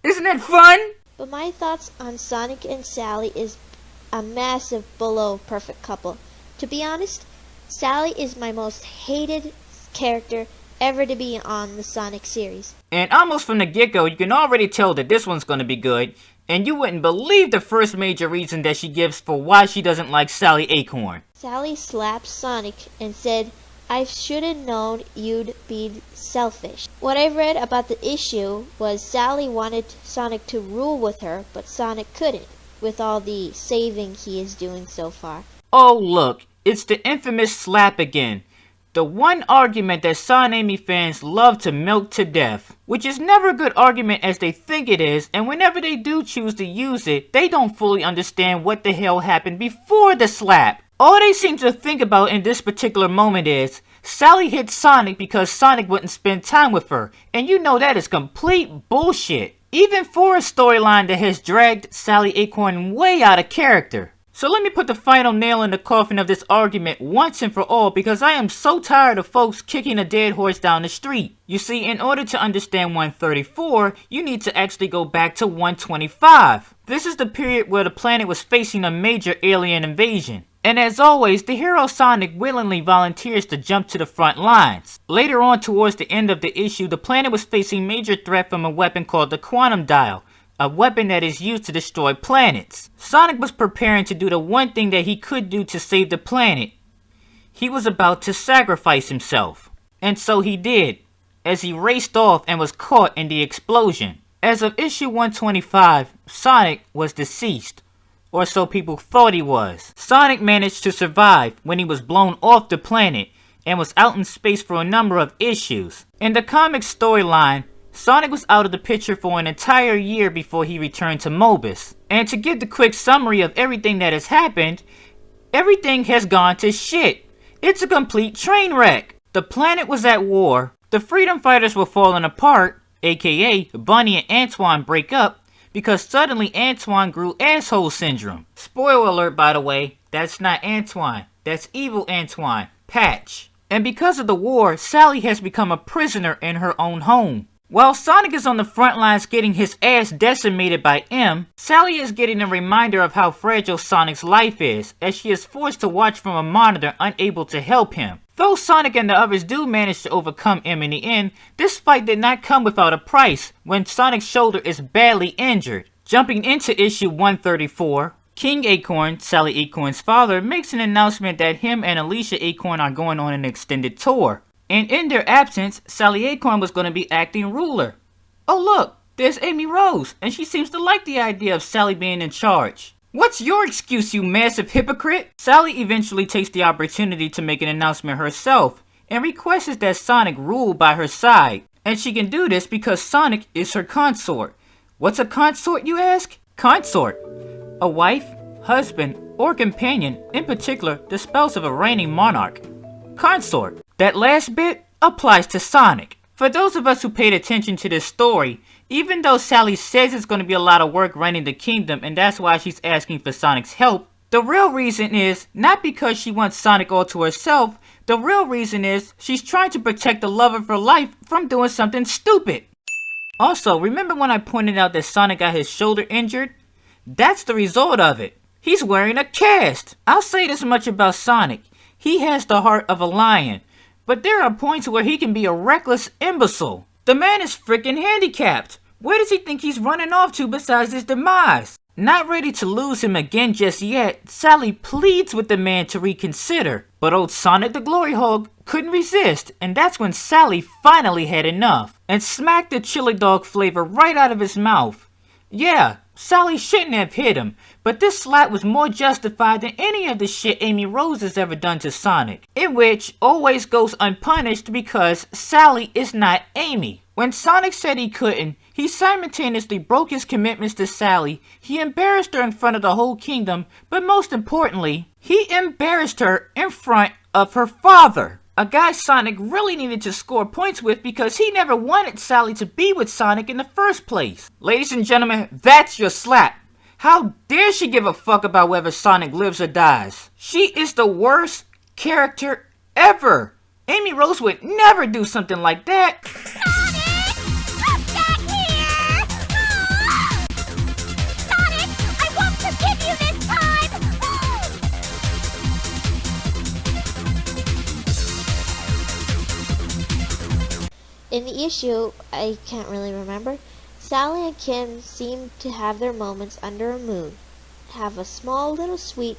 Isn't that fun?
But my thoughts on Sonic and Sally is a massive below perfect couple. To be honest, Sally is my most hated character ever to be on the Sonic series.
And almost from the get-go, you can already tell that this one's gonna be good, and you wouldn't believe the first major reason that she gives for why she doesn't like Sally Acorn.
Sally slapped Sonic and said, "I should have known you'd be selfish." What I've read about the issue was Sally wanted Sonic to rule with her, but Sonic couldn't, with all the saving he is doing so far.
Oh look, it's the infamous slap again. The one argument that Son Amy fans love to milk to death. Which is never a good argument as they think it is, and whenever they do choose to use it, they don't fully understand what the hell happened before the slap. All they seem to think about in this particular moment is, Sally hit Sonic because Sonic wouldn't spend time with her, and you know that is complete bullshit. Even for a storyline that has dragged Sally Acorn way out of character. So let me put the final nail in the coffin of this argument once and for all, because I am so tired of folks kicking a dead horse down the street. You see, in order to understand 134, you need to actually go back to 125. This is the period where the planet was facing a major alien invasion. And as always, the hero Sonic willingly volunteers to jump to the front lines. Later on, towards the end of the issue, the planet was facing major threat from a weapon called the Quantum Dial. A weapon that is used to destroy planets. Sonic was preparing to do the one thing that he could do to save the planet. he was about to sacrifice himself. And so he did, as he raced off and was caught in the explosion. As of issue 125, Sonic was deceased, or so people thought he was. Sonic managed to survive when he was blown off the planet and was out in space for a number of issues. In the comic storyline, Sonic was out of the picture for an entire year before he returned to Mobus. And to give the quick summary of everything that has happened, everything has gone to shit. It's a complete train wreck. The planet was at war, the freedom fighters were falling apart, aka Bunny and Antoine break up, because suddenly Antoine grew asshole syndrome. Spoiler alert, by the way, that's not Antoine, that's evil Antoine, Patch. And because of the war, Sally has become a prisoner in her own home. While Sonic is on the front lines getting his ass decimated by M, Sally is getting a reminder of how fragile Sonic's life is, as she is forced to watch from a monitor, unable to help him. Though Sonic and the others do manage to overcome M in the end, this fight did not come without a price when Sonic's shoulder is badly injured. Jumping into issue 134, King Acorn, Sally Acorn's father, makes an announcement that him and Alicia Acorn are going on an extended tour. And in their absence, Sally Acorn was going to be acting ruler. Oh look, there's Amy Rose, and she seems to like the idea of Sally being in charge. What's your excuse, you massive hypocrite? Sally eventually takes the opportunity to make an announcement herself, and requests that Sonic rule by her side. And she can do this because Sonic is her consort. What's a consort, you ask? Consort: a wife, husband, or companion, in particular the spouse of a reigning monarch. Consort. That last bit applies to Sonic. For those of us who paid attention to this story, even though Sally says it's going to be a lot of work running the kingdom and that's why she's asking for Sonic's help, the real reason is not because she wants Sonic all to herself. The real reason is she's trying to protect the love of her life from doing something stupid. Also, remember when I pointed out that Sonic got his shoulder injured? That's the result of it. He's wearing a cast. I'll say this much about Sonic. He has the heart of a lion. But there are points where he can be a reckless imbecile. The man is freaking handicapped. Where does he think he's running off to besides his demise? Not ready to lose him again just yet, Sally pleads with the man to reconsider. But old Sonic the Glory Hog couldn't resist, and that's when Sally finally had enough and smacked the chili dog flavor right out of his mouth. Yeah, Sally shouldn't have hit him, but this slap was more justified than any of the shit Amy Rose has ever done to Sonic, in which always goes unpunished because Sally is not Amy. When Sonic said he couldn't, he simultaneously broke his commitments to Sally, he embarrassed her in front of the whole kingdom, but most importantly, he embarrassed her in front of her father. A guy Sonic really needed to score points with because he never wanted Sally to be with Sonic in the first place. Ladies and gentlemen, that's your slap. How dare she give a fuck about whether Sonic lives or dies? She is the worst character ever. Amy Rose would never do something like that.
In the issue, I can't really remember, Sally and Kim seem to have their moments under a moon, have a small little sweet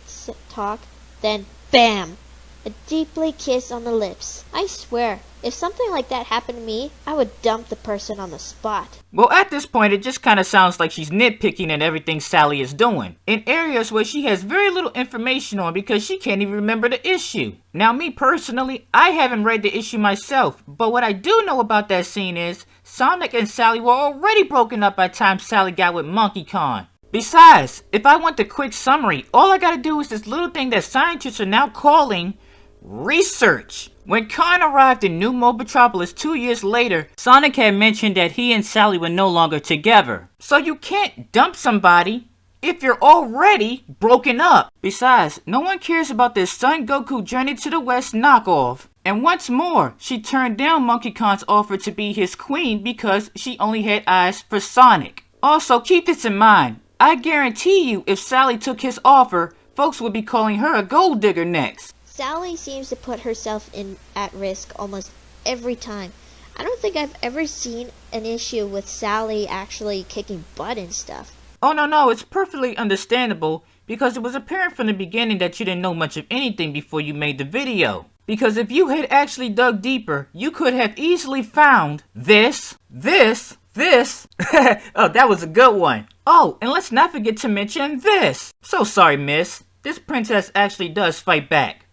talk, then BAM! A deeply kiss on the lips. I swear, if something like that happened to me, I would dump the person on the spot.
Well, at this point, it just kind of sounds like she's nitpicking at everything Sally is doing, in areas where she has very little information on because she can't even remember the issue. Now, me personally, I haven't read the issue myself, but what I do know about that scene is Sonic and Sally were already broken up by the time Sally got with Monkey Kong. Besides, if I want the quick summary, all I gotta do is this little thing that scientists are now calling research. When Khan arrived in New Mobotropolis 2 years later, Sonic had mentioned that he and Sally were no longer together. So you can't dump somebody if you're already broken up. Besides, no one cares about this Son Goku Journey to the West knockoff. And once more, she turned down Monkey Khan's offer to be his queen because she only had eyes for Sonic. Also, keep this in mind. I guarantee you if Sally took his offer, folks would be calling her a gold digger next.
Sally seems to put herself at risk almost every time. I don't think I've ever seen an issue with Sally actually kicking butt and stuff.
Oh no, it's perfectly understandable because it was apparent from the beginning that you didn't know much of anything before you made the video. Because if you had actually dug deeper, you could have easily found this. Oh, that was a good one. Oh, and let's not forget to mention this. So sorry, miss. This princess actually does fight back.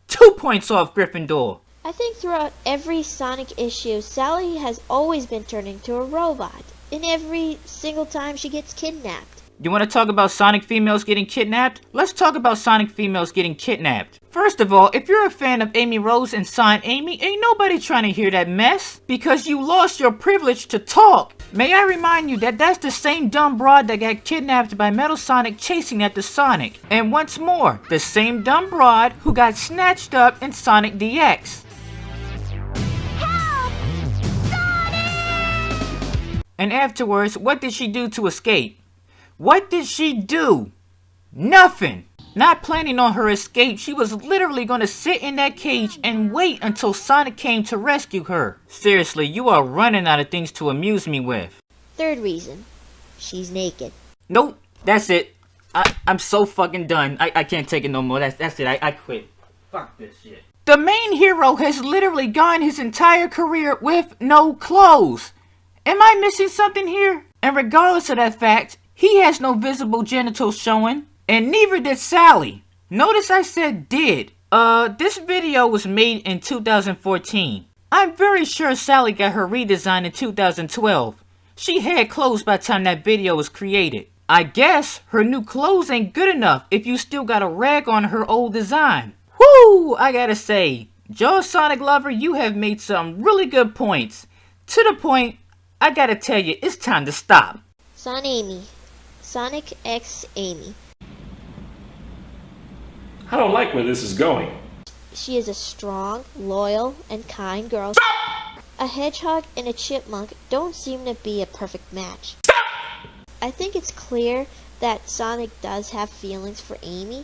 2 points off Gryffindor.
I think throughout every Sonic issue, Sally has always been turned into a robot. In every single time she gets kidnapped.
You want to talk about Sonic females getting kidnapped? Let's talk about Sonic females getting kidnapped. First of all, if you're a fan of Amy Rose and Son Amy, ain't nobody trying to hear that mess. Because you lost your privilege to talk. May I remind you that that's the same dumb broad that got kidnapped by Metal Sonic chasing after Sonic. And once more, the same dumb broad who got snatched up in Sonic DX. And afterwards, what did she do to escape? What did she do? Nothing! Not planning on her escape, she was literally going to sit in that cage and wait until Sonic came to rescue her. Seriously, you are running out of things to amuse me with.
Third reason, she's naked.
Nope, that's it. I'm so fucking done. I can't take it no more. That's it. I quit. Fuck this shit. The main hero has literally gone his entire career with no clothes. Am I missing something here? And regardless of that fact, he has no visible genitals showing. And neither did Sally. Notice I said did. This video was made in 2014. I'm very sure Sally got her redesign in 2012. She had clothes by the time that video was created. I guess her new clothes ain't good enough if you still got a rag on her old design. Whoo! I gotta say, Joe Sonic Lover, you have made some really good points. To the point, I gotta tell you, it's time to stop.
Son Amy. Sonic X Amy.
I don't like where this is going.
She is a strong, loyal, and kind girl. A hedgehog and a chipmunk don't seem to be a perfect match. I think it's clear that Sonic does have feelings for Amy.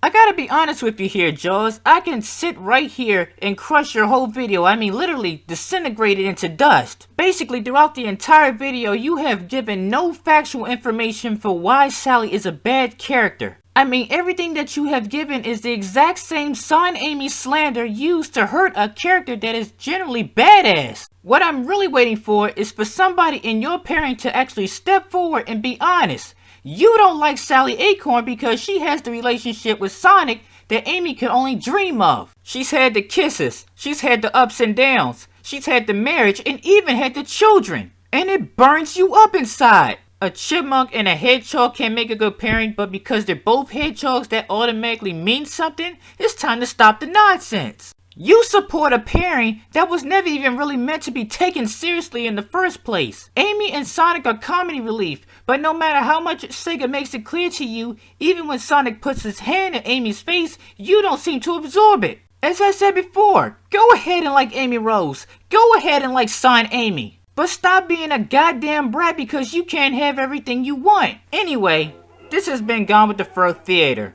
I gotta be honest with you here, Jaws. I can sit right here and crush your whole video. I mean, literally disintegrate it into dust. Basically, throughout the entire video, you have given no factual information for why Sally is a bad character. I mean, everything that you have given is the exact same Son Amy slander used to hurt a character that is generally badass. What I'm really waiting for is for somebody in your pairing to actually step forward and be honest. You don't like Sally Acorn because she has the relationship with Sonic that Amy can only dream of. She's had the kisses, she's had the ups and downs, she's had the marriage, and even had the children. And it burns you up inside. A chipmunk and a hedgehog can make a good pairing, but because they're both hedgehogs, that automatically means something? It's time to stop the nonsense. You support a pairing that was never even really meant to be taken seriously in the first place. Amy and Sonic are comedy relief, but no matter how much Sega makes it clear to you, even when Sonic puts his hand in Amy's face, you don't seem to absorb it. As I said before, go ahead and like Amy Rose. Go ahead and like Son Amy. But stop being a goddamn brat because you can't have everything you want. Anyway, this has been Gone with the Fur Theater.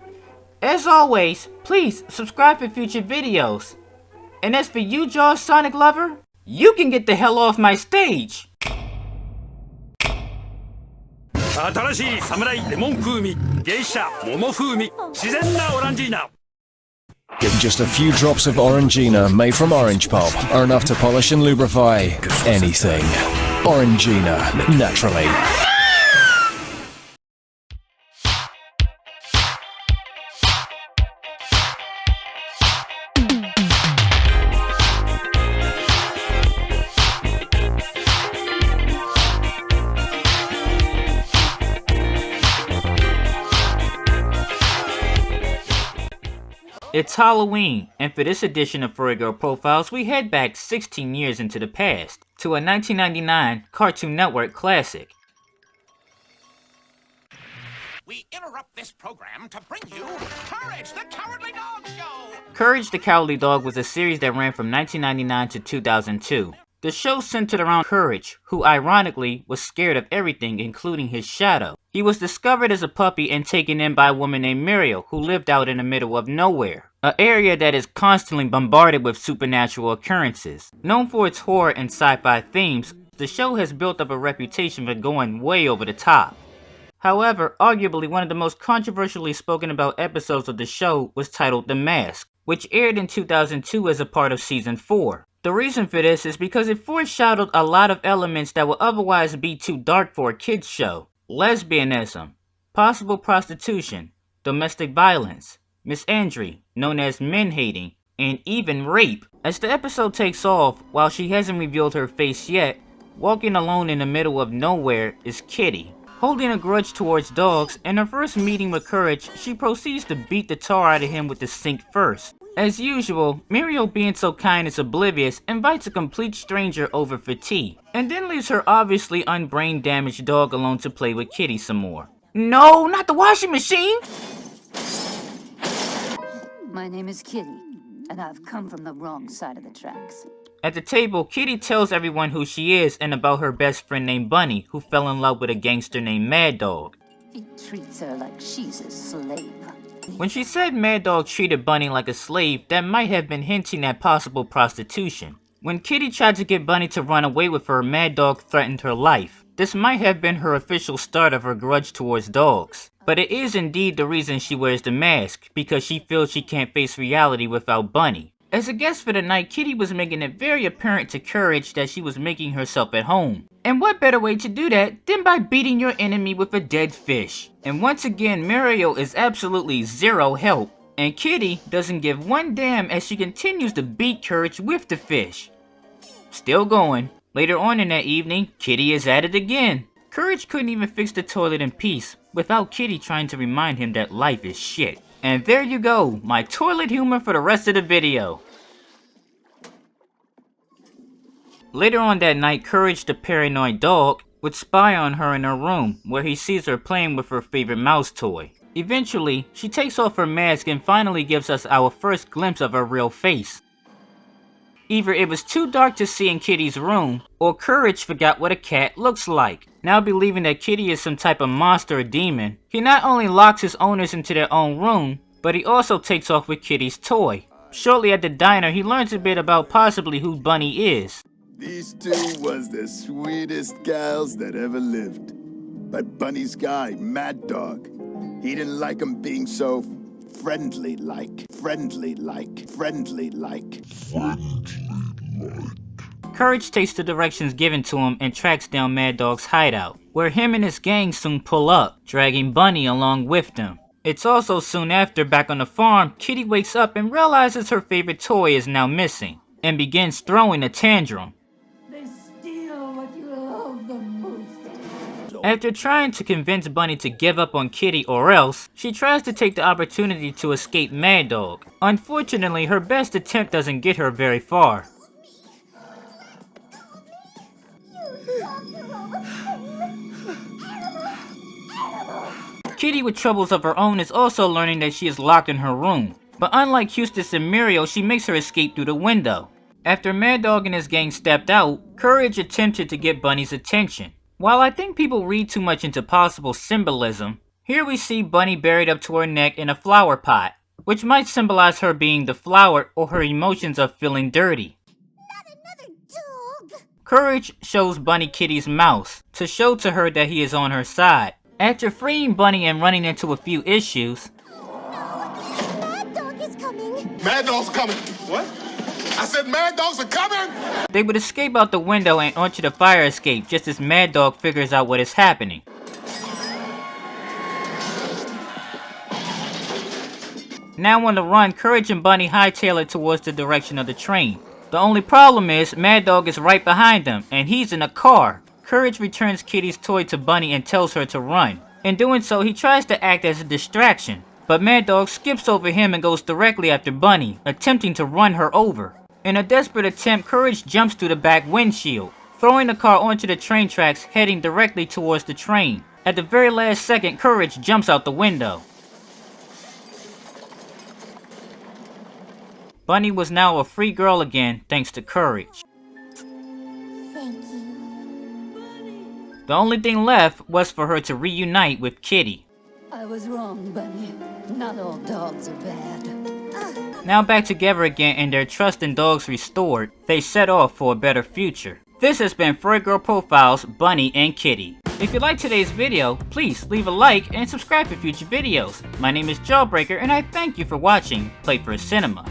As always, please subscribe for future videos. And as for you, Jaws Sonic Lover, you can get the hell off my stage.
新しい侍レモン風味、芸者桃風味、自然なオランジーナ。
Give just a few drops of Orangina made from orange pulp are enough to polish and lubrify anything. Orangina, naturally.
It's Halloween, and for this edition of Furry Girl Profiles, we head back 16 years into the past, to a 1999 Cartoon Network classic.
We interrupt this program to bring you Courage the Cowardly Dog Show!
Courage the Cowardly Dog was a series that ran from 1999 to 2002. The show centered around Courage, who ironically was scared of everything, including his shadow. He was discovered as a puppy and taken in by a woman named Muriel, who lived out in the middle of nowhere, an area that is constantly bombarded with supernatural occurrences. Known for its horror and sci-fi themes, the show has built up a reputation for going way over the top. However, arguably one of the most controversially spoken about episodes of the show was titled The Mask, which aired in 2002 as a part of Season 4. The reason for this is because it foreshadowed a lot of elements that would otherwise be too dark for a kids show. Lesbianism, possible prostitution, domestic violence, misandry, known as men-hating, and even rape. As the episode takes off, while she hasn't revealed her face yet, walking alone in the middle of nowhere is Kitty. Holding a grudge towards dogs, in her first meeting with Courage, she proceeds to beat the tar out of him with the sink first. As usual, Muriel, being so kind is oblivious, invites a complete stranger over for tea, and then leaves her obviously unbrain damaged dog alone to play with Kitty some more. No, not the washing machine!
My name is Kitty, and I've come from the wrong side of the tracks.
At the table, Kitty tells everyone who she is and about her best friend named Bunny, who fell in love with a gangster named Mad Dog.
He treats her like she's his slave.
When she said Mad Dog treated Bunny like a slave, that might have been hinting at possible prostitution. When Kitty tried to get Bunny to run away with her, Mad Dog threatened her life. This might have been her official start of her grudge towards dogs. But it is indeed the reason she wears the mask, because she feels she can't face reality without Bunny. As a guest for the night, Kitty was making it very apparent to Courage that she was making herself at home. And what better way to do that than by beating your enemy with a dead fish? And once again, Muriel is absolutely zero help. And Kitty doesn't give one damn as she continues to beat Courage with the fish. Still going. Later on in that evening, Kitty is at it again. Courage couldn't even fix the toilet in peace, without Kitty trying to remind him that life is shit. And there you go, my toilet humor for the rest of the video. Later on that night, Courage the paranoid dog would spy on her in her room, where he sees her playing with her favorite mouse toy. Eventually, she takes off her mask and finally gives us our first glimpse of her real face. Either it was too dark to see in Kitty's room, or Courage forgot what a cat looks like. Now believing that Kitty is some type of monster or demon, he not only locks his owners into their own room, but he also takes off with Kitty's toy. Shortly at the diner, he learns a bit about possibly who Bunny is.
These two was the sweetest gals that ever lived. But Bunny's guy, Mad Dog, he didn't like 'em being so friendly-like.
Courage takes the directions given to him and tracks down Mad Dog's hideout, where him and his gang soon pull up, dragging Bunny along with them. It's also soon after, back on the farm, Kitty wakes up and realizes her favorite toy is now missing, and begins throwing a tantrum.
They steal what you love the most.
After trying to convince Bunny to give up on Kitty or else, she tries to take the opportunity to escape Mad Dog. Unfortunately, her best attempt doesn't get her very far. Kitty, with troubles of her own, is also learning that she is locked in her room. But unlike Eustace and Muriel, she makes her escape through the window. After Mad Dog and his gang stepped out, Courage attempted to get Bunny's attention. While I think people read too much into possible symbolism, here we see Bunny buried up to her neck in a flower pot, which might symbolize her being the flower or her emotions of feeling dirty. Courage shows Bunny Kitty's mouse to show to her that he is on her side. After freeing Bunny and running into a few issues,
Mad Dog is coming.
Mad Dog's coming. What? I said Mad Dogs are coming!
They would escape out the window and onto the fire escape just as Mad Dog figures out what is happening. Now on the run, Courage and Bunny hightail it towards the direction of the train. The only problem is, Mad Dog is right behind them, and he's in a car. Courage returns Kitty's toy to Bunny and tells her to run. In doing so, he tries to act as a distraction, but Mad Dog skips over him and goes directly after Bunny, attempting to run her over. In a desperate attempt, Courage jumps through the back windshield, throwing the car onto the train tracks, heading directly towards the train. At the very last second, Courage jumps out the window. Bunny was now a free girl again, thanks to Courage. The only thing left was for her to reunite with Kitty.
I was wrong, Bunny. Not all dogs are bad.
Now back together again and their trust in dogs restored, they set off for a better future. This has been Furry Girl Profiles, Bunny and Kitty. If you liked today's video, please leave a like and subscribe for future videos. My name is Jawbreaker and I thank you for watching Playfur Cinema.